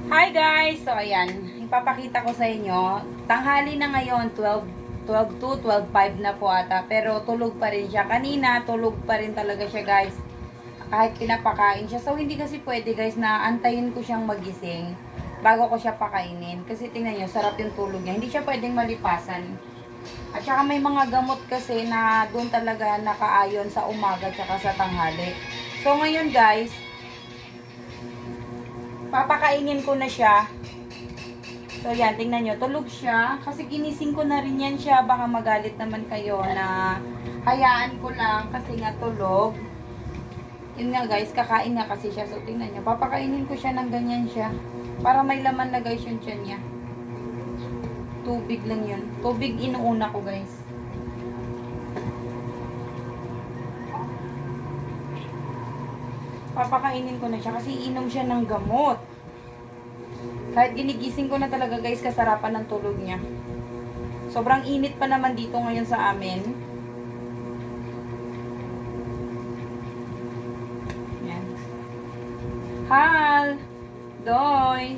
Hi guys! So ayan, ipapakita ko sa inyo. Tanghali na ngayon, 12 to 12:05 na po ata. Pero tulog pa rin siya. Kanina, tulog pa rin talaga siya guys. Kahit pinapakain siya. So hindi kasi pwede guys na antayin ko siyang magising bago ko siya pakainin. Kasi tingnan nyo, sarap yung tulog niya. Hindi siya pwedeng malipasan. At saka may mga gamot kasi na doon talaga nakaayon sa umaga at sa tanghali. So ngayon guys, papakainin ko na siya. So yan, tingnan nyo, tulog siya. Kasi ginising ko na rin yan siya. Baka magalit naman kayo na hayaan ko lang kasi nga tulog. Yun nga guys, kakain nga kasi siya. So tingnan nyo, papakainin ko siya ng ganyan siya. Para may laman na guys yung tiyan niya. Tubig lang yun. Tubig inuuna ko guys. Papakainin ko na siya kasi inom siya ng gamot. Kahit ginigising ko na talaga guys, kasarapan ng tulog niya. Sobrang init pa naman dito ngayon sa amin. Yan. Hal! Doy!